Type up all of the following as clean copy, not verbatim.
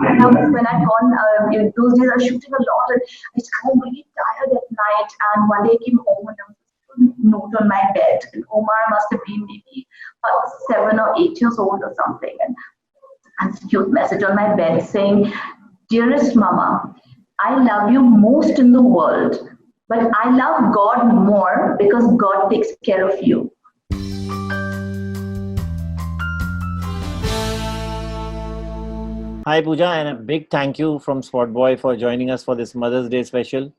when I'd gone, those days I was shooting a lot, and I just got really tired at night. And one day I came home and there was a note on my bed. And Omar must have been maybe 7 or 8 years old or something. And a cute message on my bed saying, "Dearest Mama, I love you most in the world, but I love God more because God takes care of you." Hi Pooja, and a big thank you from SpotboyE for joining us for this Mother's Day special.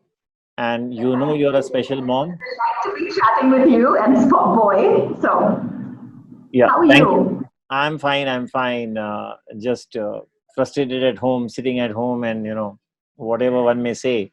And you know you're a special mom. To be chatting with you and SpotboyE. So, Yeah, how are you? I'm fine. I'm fine. Just frustrated at home, sitting at home, and whatever one may say,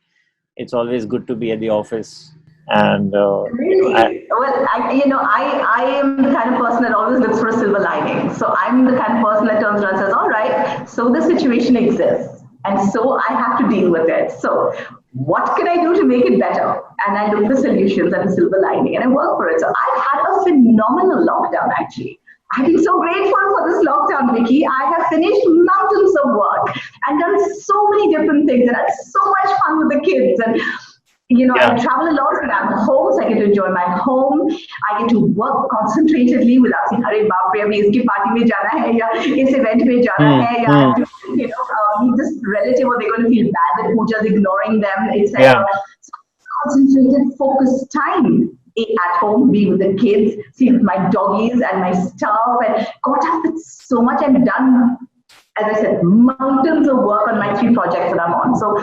it's always good to be at the office. And Really? Well, I am the kind of person that always looks for a silver lining. So I'm the kind of person that turns around and says, all right, so the situation exists. And so I have to deal with it. So what can I do to make it better? And I look for solutions and the silver lining and I work for it. So I've had a phenomenal lockdown, actually. I've been so grateful for this lockdown, Vicky. I have finished mountains of work and done so many different things and had so much fun with the kids. And I travel a lot and I'm home, so I get to enjoy my home. I get to work concentratedly without saying, "Arey baap re, abhi iski party mein jana hai, ya is event mein jana hai, ya meet this relative, or they're going to feel bad that Pooja's ignoring them, etc." So concentrated, focused time at home, be with the kids, see my doggies and my stuff, and got up with so much and done, as I said, mountains of work on my 3 projects that I'm on. So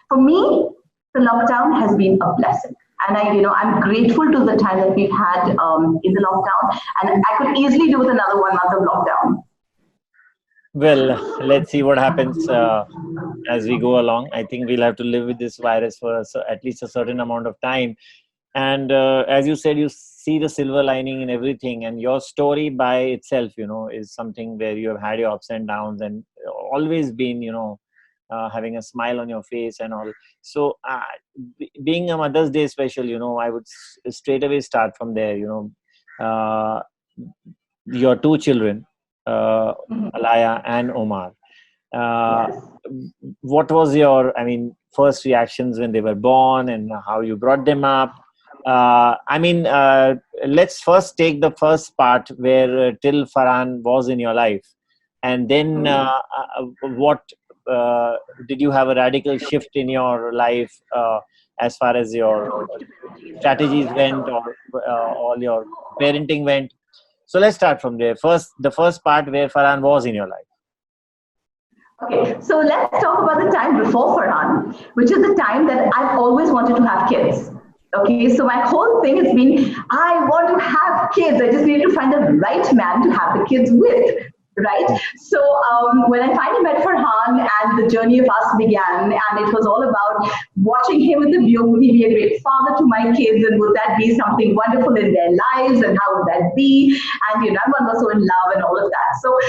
for me, the lockdown has been a blessing. And I'm grateful to the time that we've had in the lockdown. And I could easily do with another 1 month of lockdown. well, let's see what happens as we go along. I think we'll have to live with this virus for at least a certain amount of time. And as you said, you see the silver lining in everything. And your story by itself, is something where you have had your ups and downs and always been, having a smile on your face and all. So being a Mother's Day special, I would straight away start from there. Your 2 children, Alaya and Omar. Yes. What was your, first reactions when they were born and how you brought them up? Let's first take the first part where till Farhan was in your life. And then what did you have a radical shift in your life as far as your strategies went or all your parenting went? So let's start from there. The first part where Farhan was in your life. Okay, so let's talk about the time before Farhan, which is the time that I've always wanted to have kids. Okay, so my whole thing has been, I want to have kids. I just need to find the right man to have the kids with. Right. So when I finally met Farhan and the journey of us began, and it was all about watching him with the view, would he be a great father to my kids, and would that be something wonderful in their lives, and how would that be? And everyone was so in love and all of that. So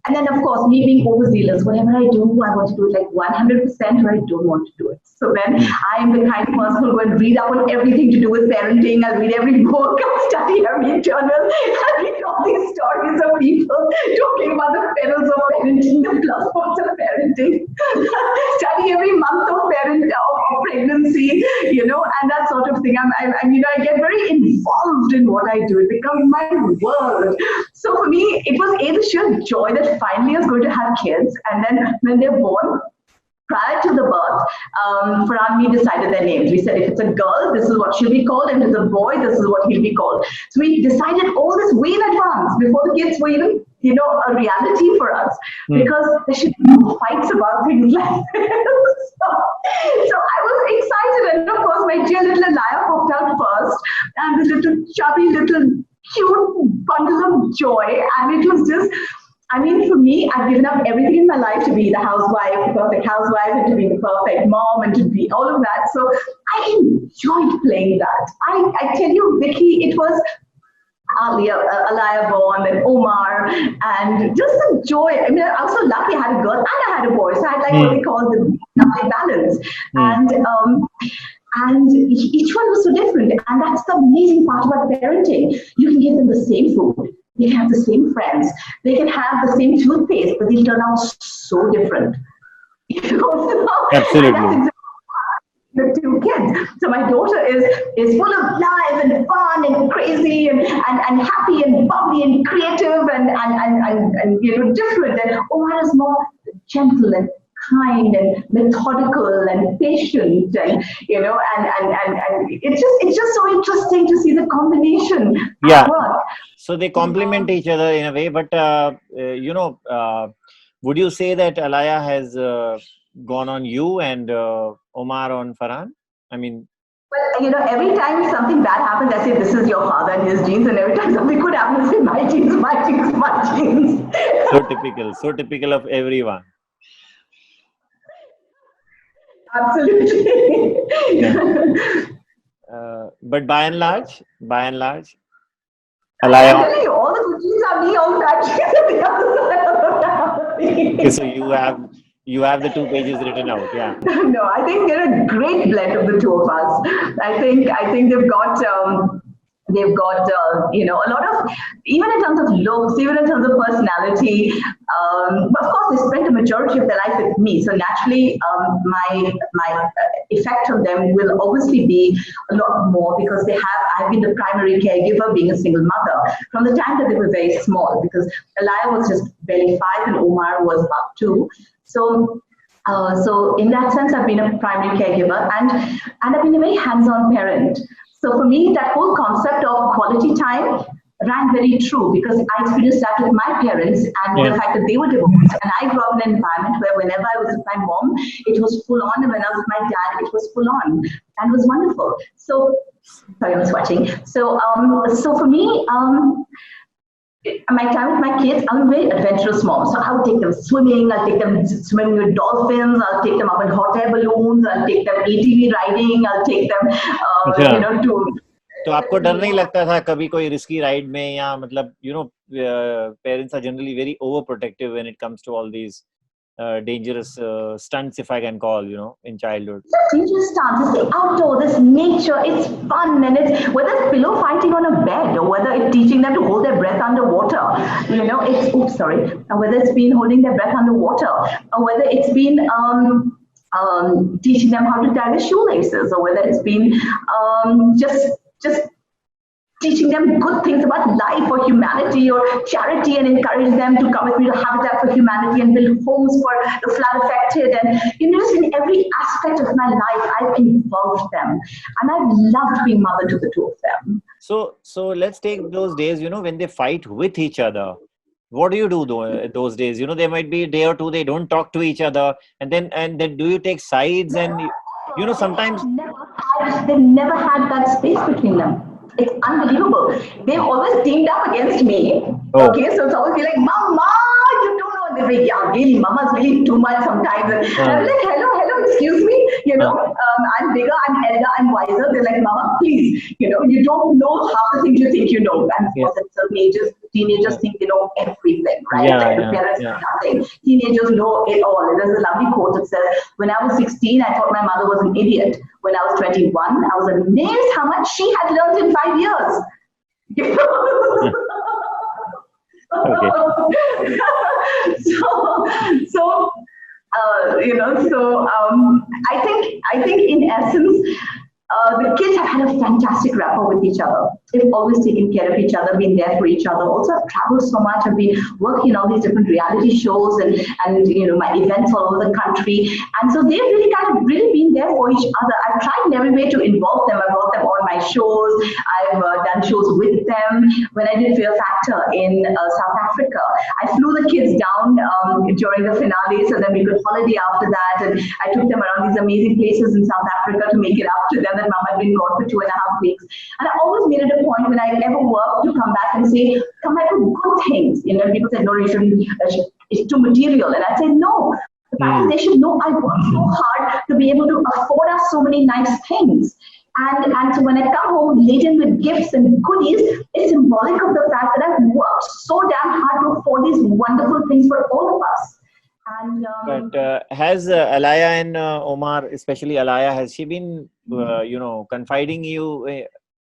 and then, of course, me being overzealous, whatever I do, I want to do it like 100%, or I don't want to do it. So then I am the kind of person who will read up on everything to do with parenting. I'll read every book, I'll study every journal, I'll read all these stories of people talking about the perils of parenting, the plus points of parenting, study every month of pregnancy, and that sort of thing. I get very involved in what I do. It becomes my world. So for me, it was the sheer joy that finally I was going to have kids, and then when they're born, prior to the birth, Farhan and me decided their names. We said, if it's a girl, this is what she'll be called, and if it's a boy, this is what he'll be called. So we decided all this way in advance, before the kids were even, a reality for us, because there should be no fights about things like this. So I was excited, and of course, my dear little Alaya popped out first, and this little chubby little cute bundle of joy, and it was just, for me, I've given up everything in my life to be the housewife, the perfect housewife, and to be the perfect mom, and to be all of that. So I enjoyed playing that. I tell you, Vicky, it was Alaya born, and Omar, and just the joy. I was so lucky I had a girl and I had a boy, so I had like what they call the balance. And each one was so different, and that's the amazing part about parenting. You can give them the same food, They can have the same friends. They can have the same toothpaste, but they turn out so different. And that's Absolutely. exactly the two kids. So my daughter is full of life and fun and crazy and happy and bubbly and creative and different. And Omar is more gentle and kind and methodical and patient and it's just so interesting to see the combination at Yeah. work. So they complement each other in a way, but would you say that Alaya has gone on you and Omar on Farhan? I mean, Well, every time something bad happens, I say, this is your father and his genes. And every time something good happens, I say, my genes, my genes, my genes. so typical of everyone. Absolutely. Yeah. But by and large, I'm Alaya. telling you, all the good genes are me, all the bad genes are the other side of the Okay, so family. you have the 2 pages written out. Yeah. No, I think they're a great blend of the two of us. I think they've got a lot of, even in terms of looks, even in terms of personality. But of course, they spent a majority of their life with me, so naturally, my effect on them will obviously be a lot more because I've been the primary caregiver, being a single mother from the time that they were very small. Because Alaya was just barely 5 and Omar was about 2. So in that sense, I've been a primary caregiver and I've been a very hands-on parent. So for me, that whole concept of quality time rang very true because I experienced that with my parents and Yeah. the fact that they were divorced. And I grew up in an environment where whenever I was with my mom, it was full on, and when I was with my dad, it was full on, and it was wonderful. So sorry, I'm swatching. So for me, my time with my kids, I'm a very adventurous mom. So I'll take them swimming, I'll take them swimming with dolphins, I'll take them up in hot air balloons, I'll take them ATV riding, I'll take them, अच्छा, to. तो आपको डर नहीं लगता था कभी कोई risky ride में या मतलब parents are generally very overprotective when it comes to all these dangerous stunts, if I can call, in childhood. Dangerous stunts, it's the outdoor, this nature, it's fun, and it's whether it's pillow fighting on a bed or whether it's teaching them to hold their breath underwater, whether it's been holding their breath underwater, or whether it's been teaching them how to tie their shoelaces, or whether it's been just teaching them good things about life or humanity or charity and encourage them to come with me to Habitat for Humanity and build homes for the flood affected. And just in every aspect of my life, I've involved them. And I've loved being mother to the two of them. So let's take those days, when they fight with each other. What do you do those days? There might be a day or two they don't talk to each other, and then do you take sides? And sometimes They've never had that space between them. It's unbelievable. They've always teamed up against me. Oh. Okay, so it's always be like, Mama, you don't know. They're like, yeah, really, Mama's really too much sometimes. And I'm like, hello, excuse me. I'm bigger, I'm elder, I'm wiser. They're like, Mama, please, you don't know half the things you think you know. And of course, at certain ages, teenagers think they know everything, right? Parents know nothing. Teenagers know it all. There's a lovely quote that says, when I was 16, I thought my mother was an idiot. When I was 21, I was amazed how much she had learned in 5 years. I think in essence, the kids have had a fantastic rapport with each other. They've always taken care of each other, been there for each other. Also, I've traveled so much. I've been working in all these different reality shows and my events all over the country. And so they've really been there for each other. I've tried in every way to involve them. I brought them on my shows. I've done shows with them. When I did Fear Factor in South Africa, I flew the kids down during the finale so that we could holiday after that. And I took them around these amazing places in South Africa to make it up to them that Mama had been gone for 2.5 weeks. And I always made it a point when I ever work to come back and say, come back with good things. People said, no, you shouldn't, it's too material. And I said, no. The fact is they should know I worked so hard to be able to afford us so many nice things. And so when I come home laden with gifts and goodies, it's symbolic of the fact that I've worked so damn hard to afford these wonderful things for all of us. And, but has Alaya and Omar, especially Alaya, has she been, confiding you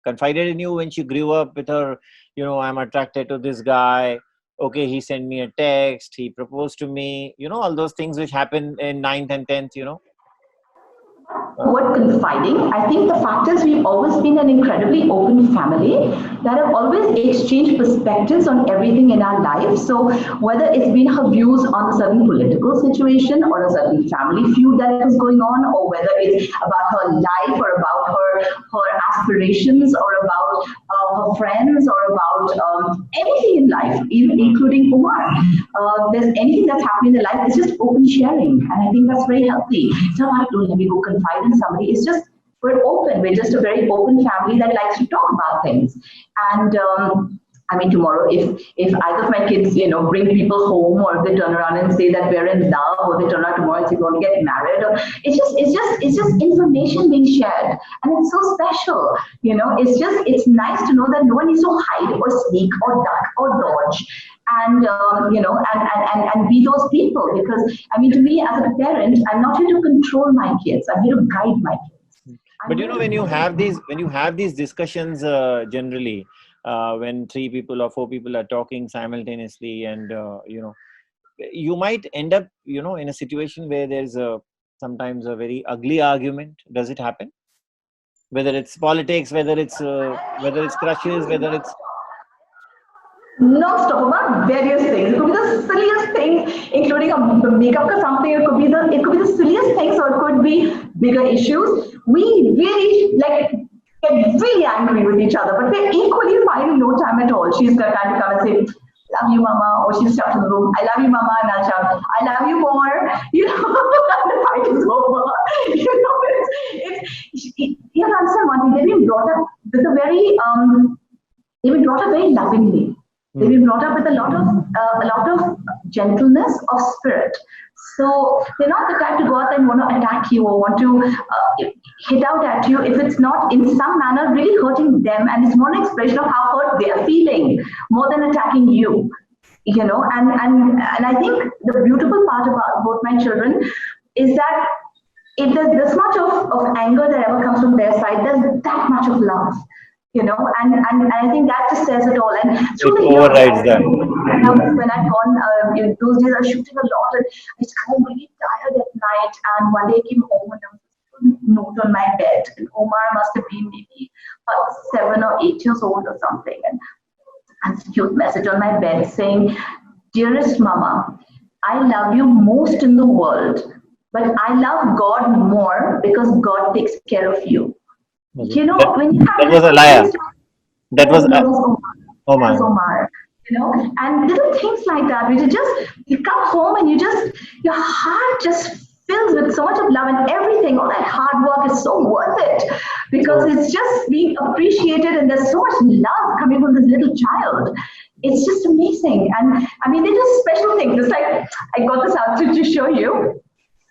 confided in you when she grew up with her, I'm attracted to this guy. Okay, he sent me a text, he proposed to me, all those things which happen in ninth and 10th. Word confiding. I think the fact is we've always been an incredibly open family that have always exchanged perspectives on everything in our life. So whether it's been her views on a certain political situation or a certain family feud that was going on, or whether it's about her life or about her aspirations or about her friends or about anything in life, even including Omar. There's anything that's happening in their life, it's just open sharing. And I think that's very healthy. It's not like, don't let me go confide in somebody. It's just, we're open. We're just a very open family that likes to talk about things. And I mean, tomorrow, if either of my kids, bring people home, or if they turn around and say that we're in love, or they turn out tomorrow and say we're going to get married, or it's just information being shared, and it's so special. It's nice to know that no one needs to hide or sneak or duck or dodge, and and be those people. Because I mean, to me as a parent, I'm not here to control my kids. I'm here to guide my kids. But when you have these discussions, generally, when 3 people or 4 people are talking simultaneously, and you might end up in a situation where there's sometimes a very ugly argument. Does it happen? Whether it's politics, whether it's crushes, whether it's Non-stop about various things. It could be the silliest things, including a makeup or something. It could be the silliest things, or it could be bigger issues. We really get really angry with each other, but we're equally fine in no time at all. She's got time to come and say, "Love you, Mama," or she'll shout in the room, "I love you, Mama," and I'll shout, "I love you more." And the fight is over. You have to understand one thing. They've been brought up with very lovingly. They've been brought up with a lot of gentleness of spirit. So they're not the type to go out there and want to attack you or want to hit out at you if it's not in some manner really hurting them, and it's more an expression of how hurt they are feeling more than attacking you. And I think the beautiful part about both my children is that if there's this much of anger that ever comes from their side, there's that much of love. And I think that just says it all. And through the years, overrides that. when I'd gone, in those days I was shooting a lot, and I was kind of really tired at night. And one day I came home and there was a note on my bed, and Omar must have been maybe about 7 or 8 years old or something, and a cute message on my bed saying, "Dearest Mama, I love you most in the world, but I love God more because God takes care of you." When you have that was Alaya. That was Omar. Omar. And little things like that, which you come home and your heart just fills with so much of love, and everything, all that hard work is so worth it, because it's just being appreciated, and there's so much love coming from this little child. It's just amazing. And I mean, they're just special things. It's like, I got this out to show you.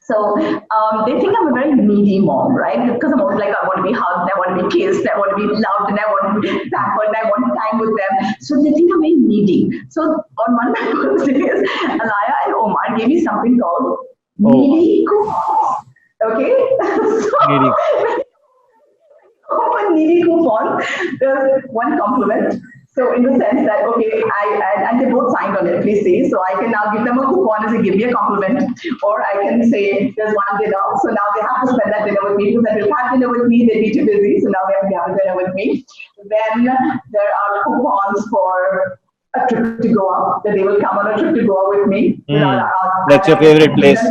So they think I'm a very needy mom, right? Because I'm always like, I want to be hugged, I want to be kissed, I want to be loved, and I want to be pampered, and I want time with them. So they think I'm very needy. So on one of my birthdays, Alaya and Omar gave me something called needy coupons. Okay? So needy coupon, there's one compliment. So in the sense that, okay, and they both signed on it, please see. So I can now give them a coupon as a give me a compliment, or I can say there's one dinner. So now they have to spend that dinner with me, because they will have dinner with me, they'll be too busy. So now they have to have a dinner with me. Then there are coupons for a trip to Goa, that they will come on a trip to Goa with me. That's your favorite place.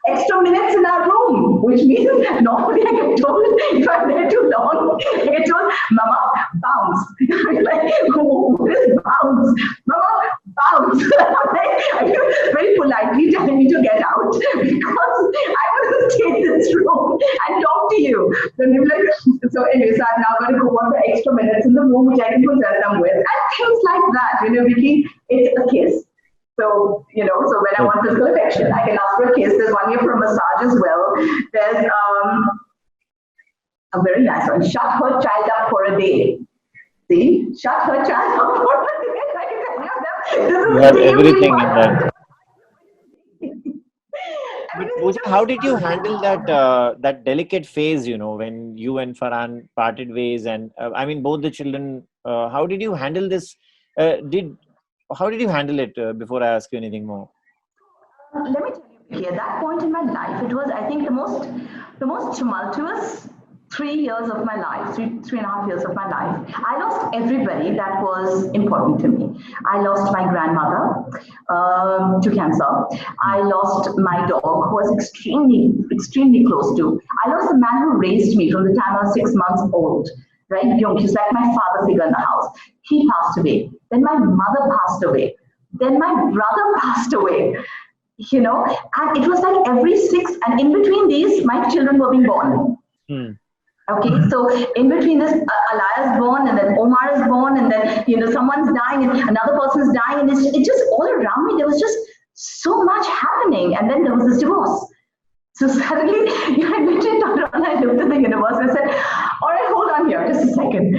Extra minutes in our room, which means normally I get told if I'm there too long, I get told, "Mama, bounce." I'm like, "What is bounce? Mama, bounce." I'm very politely telling me to get out, because I want to stay in this room and talk to you. Then they're like, so anyway, so I'm now going to go on for extra minutes in the room, which I can possess them with, and things like that. Vicky, it's a kiss. So, so when I want physical affection, I can ask for a kiss. There's one here for a massage as well. There's a very nice one. Shut her child up for a day. See? Shut her child up for a day. You have everything in that. But Pooja, how did you handle that that delicate phase? When you and Farhan parted ways, and I mean both the children. How did you handle this? Did How did you handle it? Before I ask you anything more. Let me tell you, Vicky, at that point in my life, it was, I think, the most tumultuous 3 years of my life, 3.5 years of my life. I lost everybody that was important to me. I lost my grandmother to cancer. I lost my dog, who was extremely, extremely close to. I lost the man who raised me from the time I was 6 months old. Right, Young, he's like my father figure in the house. He passed away. Then my mother passed away. Then my brother passed away. And it was like every six, and in between these, my children were being born. Hmm. Okay, so in between this, Alaya is born, and then Omar is born, and then someone's dying, and another person's dying, and it just all around me. There was just so much happening, and then there was this divorce. So suddenly, I literally turned around and I looked at the universe and I said, "All right, hold on here, just a second.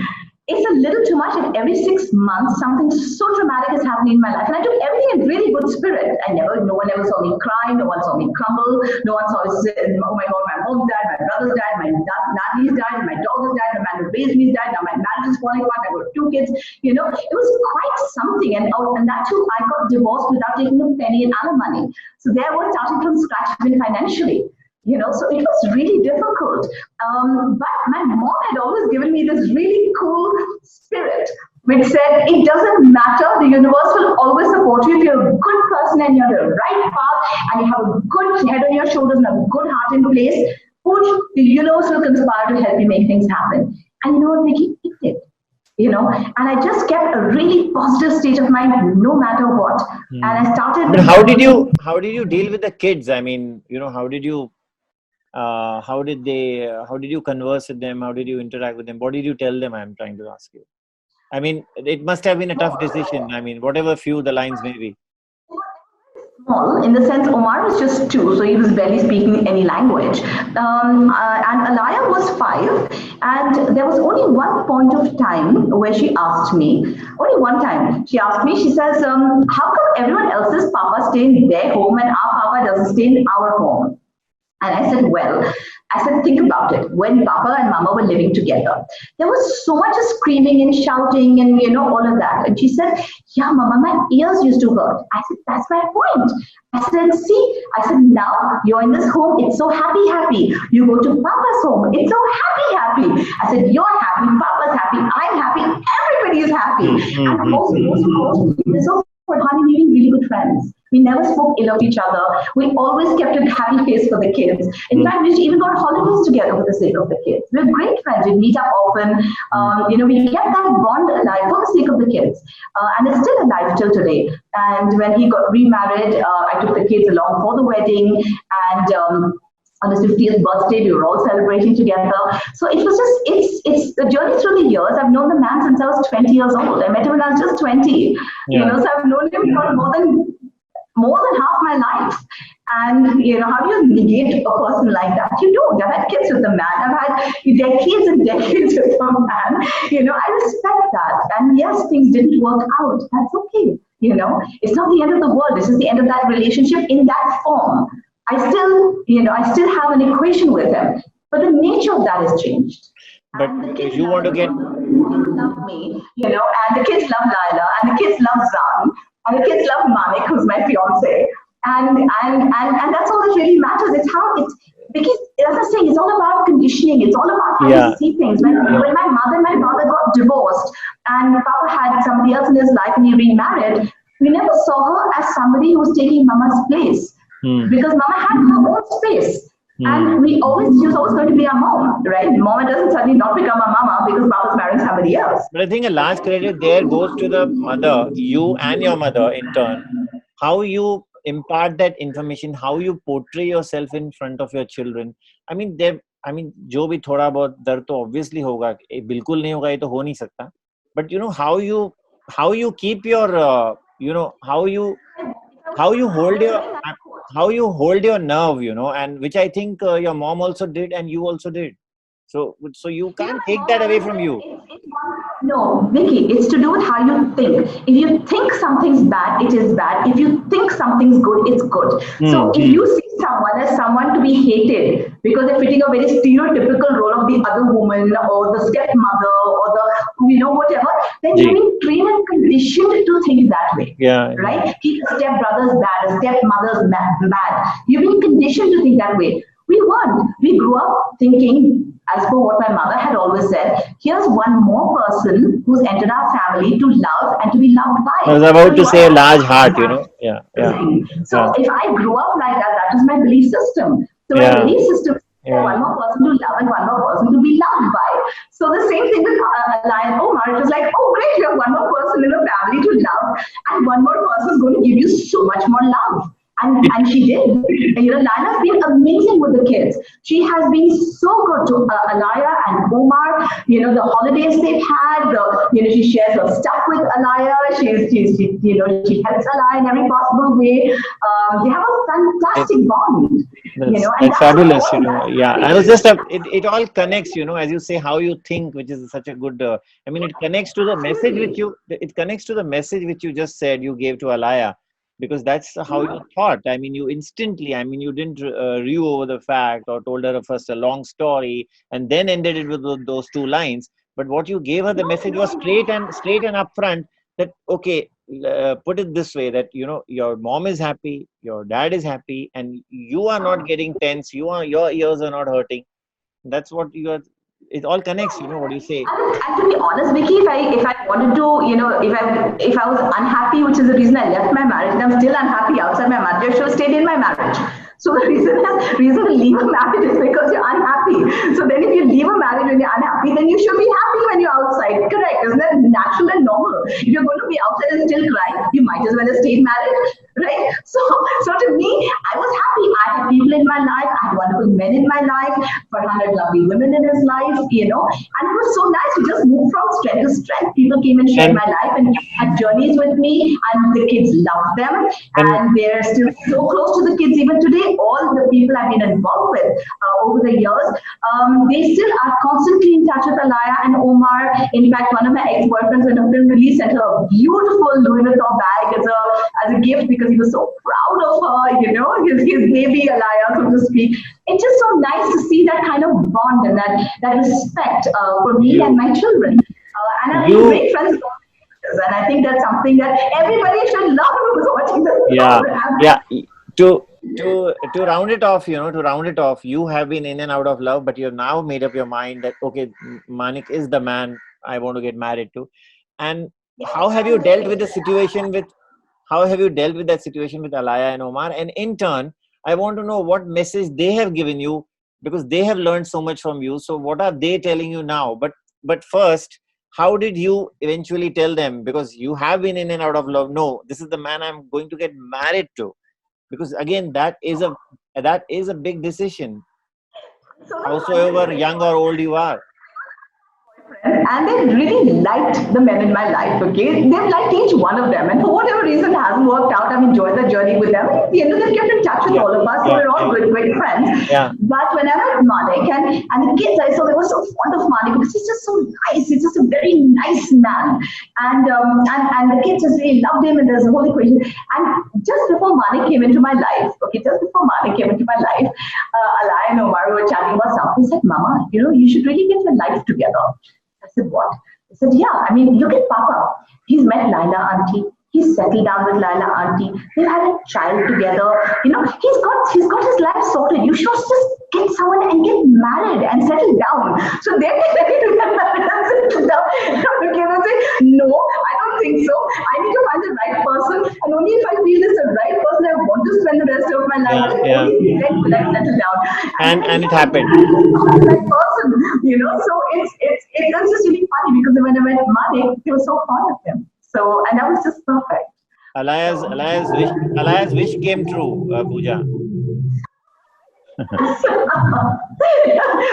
It's a little too much. And every 6 months, something so dramatic is happening in my life. And I took everything in really good spirit. No one ever saw me cry. No one saw me crumble. No one saw me say, oh my God, my mom died, my brother's died, my nanny's died, my dog has died, the man who raised me died, now my marriage is falling apart, I got 2 kids. It was quite something. And that too, I got divorced without taking a penny in alimony. So there was starting from scratch even financially. So it was really difficult. But my mom had always given me this really cool spirit, which said, it doesn't matter, the universe will always support you if you're a good person and you're on the right path and you have a good head on your shoulders and a good heart in place. The universe will conspire to help you make things happen. And you know what, Vicky? It did. And I just kept a really positive state of mind no matter what. And I started. But how did you deal with the kids? I mean, how did you how did you converse with them? How did you interact with them? What did you tell them? I'm trying to ask you. I mean, it must have been a tough decision. I mean, whatever few the lines may be. Small, in the sense Omar was just 2, so he was barely speaking any language. And Alaya was 5, and there was only one point of time where she asked me, only one time, she asked me, she says, how come everyone else's papa stay in their home and our papa doesn't stay in our home? And I said, think about it. When Papa and Mama were living together, there was so much screaming and shouting and, all of that. And she said, yeah, Mama, my ears used to hurt. I said, that's my point. I said, now you're in this home. It's so happy, happy. You go to Papa's home. It's so happy, happy. I said, you're happy. Papa's happy. I'm happy. Everybody is happy. And also, for honey, we were really good friends. We never spoke ill of each other. We always kept a happy face for the kids. In fact, we even got holidays together for the sake of the kids. We were great friends. We meet up often. We kept that bond alive for the sake of the kids. And it's still alive till today. And when he got remarried, I took the kids along for the wedding. And on his 50th birthday, we were all celebrating together. So it was it's the journey through the years. I've known the man since I was 20 years old. I met him when I was just 20. Yeah. So I've known him for more than half my life. And how do you negate a person like that? You don't. I've had kids with the man. I've had decades and decades with the man. I respect that. And yes, things didn't work out. That's okay. It's not the end of the world. This is the end of that relationship in that form. I still have an equation with him, but the nature of that has changed. But you want to get. Love me, and the kids love Laila, and the kids love Zan, and the kids love Manik, who's my fiance, and that's all that really matters. It's how it's, because as I say, it's all about conditioning. It's all about how you see things. When my mother and my father got divorced, and Papa had somebody else in his life, and he remarried, we never saw her as somebody who was taking Mama's place, because Mama had her own space. And she was always going to be our mom, right? Mama doesn't suddenly not become a mama because Papa's marrying somebody else. But I think a large credit there goes to the mother, you and your mother in turn. How you impart that information, how you portray yourself in front of your children. I mean, जो भी थोड़ा बहुत दर्द तो obviously होगा, बिल्कुल नहीं होगा ये तो हो नहीं सकता. But how you keep your, how you hold your nerve, and which I think your mom also did and you also did. So you You know, can't my take mom that away always from said you. no, Vicky, it's to do with how you think. If you think something's bad, it is bad. If you think something's good, it's good. So if Hmm. you see someone as someone to be hated because they're fitting a very stereotypical role of the other woman or the stepmother or the, whatever, then you've Ji. been trained and conditioned to think that way. Yeah, yeah. Right? Keep a stepbrother's bad, a stepmother's bad. You've been conditioned to think that way. We weren't. We grew up thinking, as per what my mother had always said, here's one more person who's entered our family to love and to be loved I by. was So about to you are say a large happy. heart, Yeah, That's yeah, the thing. So yeah, if I grew up like that, that is my belief system. So my yeah, belief system is yeah. one more person to love and one more person to be loved by. So the same thing with Alaya and Omar. It was like, oh great, you have one more person in the family to love, and one more person is going to give you so much more love. And she did. Lana's been amazing with the kids. She has been so good to Alaya and Omar. The holidays they've had. She shares her stuff with Alaya. She helps Alaya in every possible way. They have a It, fantastic bond. And that's that's fabulous, important. That's Yeah, the I was thing. just it all connects, as you say, how you think, which is such a good. I mean, it connects to the message which Absolutely. you. It connects to the message which you just said you gave to Alaya, because that's how you thought. I mean, you instantly. I mean, you didn't rue over the fact or told her first a long story and then ended it with those two lines. But what you gave her, the No, message was no, no. straight and upfront, that okay, put it this way, that your mom is happy, your dad is happy, and you are not getting tense, your ears are not hurting. That's what you are. It all connects, what you say. And to be honest, Vicky, if I wanted to, if I was unhappy, which is the reason I left my marriage, and I'm still unhappy outside my marriage, I should have stayed in my marriage. So the reason to leave a marriage is because you're unhappy. So then if you leave a marriage when you're unhappy, then you should be happy when you're outside. Correct? Isn't that natural and normal? If you're going to be outside and still cry, you might as well have stayed married. Right? So to me, I was happy. I had people in my life, I had wonderful men in my life, Farhan had lovely women in his life. And it was so nice to just move from strength to strength. People came and shared and my life and had journeys with me, and the kids loved them. and And they're still so close to the kids even today. All the people I've been involved with over the years, they still are constantly in touch with Alaya and Omar. In fact, one of my ex-boyfriends, when the film released, sent her a beautiful Louis Vuitton bag as a gift because he was so proud of her, his baby Alaya, so to speak. It's just so nice to see that kind of bond and that respect for me and you my children. And I've been you great friends with all my sisters, and I think that's something that everybody should love who's watching this yeah, program. yeah. To round it off, you have been in and out of love, but you've now made up your mind that okay, Manik is the man I want to get married to. And Yes, how have you dealt with the situation with how have you dealt with that situation with Alaya and Omar? And in turn, I want to know what message they have given you, because they have learned so much from you. So what are they telling you now? But first, how did you eventually tell them? Because you have been in and out of love. No, this is the man I'm going to get married to. Because again, that is a big decision, so the howsoever funny young or old you are. and they really liked the men in my life, okay? They've liked each one of them, and for whatever reason, it hasn't worked out. I've enjoyed the journey with them. At the end of the day, they've kept in touch with Yeah, all of us, so yeah, we're all yeah, good, great friends. yeah. But when I met Manik and the kids, I saw they were so fond of Manik because he's just so nice. He's just a very nice man. And the kids just really loved him, and there's a whole equation. And just before Manik came into my life, okay, just before Manik came into my life, Alai and Omar were chatting about something. He said, Mama, you should really get your life together. I said, what? I said, yeah, I mean, look at Papa. He's met Laila auntie. He's settled down with Laila auntie. They've had a child together. He's got his life sorted. You should just get someone and get married and settle down. So they're ready to get married and settle down. Okay, they say, no, I don't think so. I need to find the right person. And only if I feel it's the right person I want to spend the rest of my life Yeah, with, yeah. only then will I settle down. And And it yeah, happened. the right person. So it's just really funny because when I met Manik, they were so fond of him. So and that was just perfect. Alaya's So Alaya's wish Alaya's wish came true, Pooja.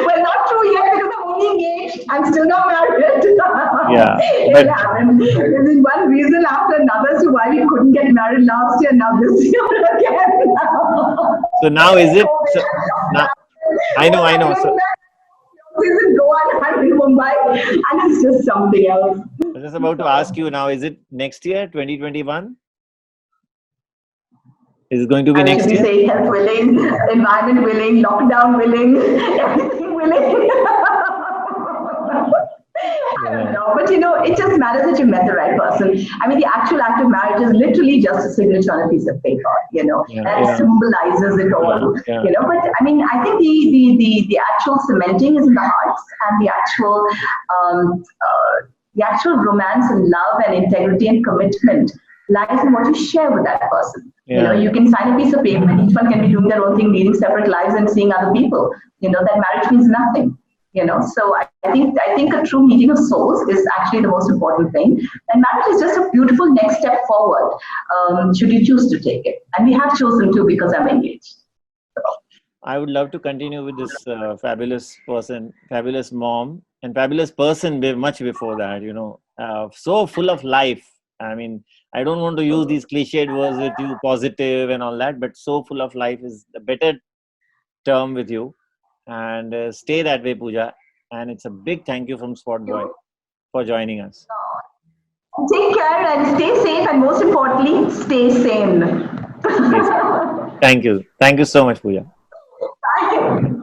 well, not true yet because I'm only engaged. I'm still not married. Yeah, It'll but happen. There's been one reason after another to why we couldn't get married last year. Now this year again. so now is it? So COVID. now I know, What I are know. getting So married? houses in Goa and in Mumbai, and it's just something else. I was just about to ask you now, is it next year, 2021? Is it going to be I should next be year? saying health willing, environment willing, lockdown willing, everything willing. I don't Yeah, know, but it just matters that you met the right person. I mean, the actual act of marriage is literally just a signature on a piece of paper, yeah, and it yeah, symbolizes it yeah, all, yeah. But I mean, I think the actual cementing is in the hearts, and the actual romance and love and integrity and commitment lies in what you share with that person. Yeah. You can sign a piece of paper and each one can be doing their own thing, leading separate lives and seeing other people. That marriage means nothing. So I think a true meeting of souls is actually the most important thing, and marriage is just a beautiful next step forward, should you choose to take it, and we have chosen to because I'm engaged. I would love to continue with this fabulous person, fabulous mom, and fabulous person much before that, so full of life. I mean, I don't want to use these cliched words with you, positive and all that, but so full of life is the better term with you. And stay that way, Pooja. And it's a big thank you from Spotboy for joining us. Take care and stay safe, and most importantly, stay sane. Stay safe. Thank you. Thank you so much, Pooja. Thank you.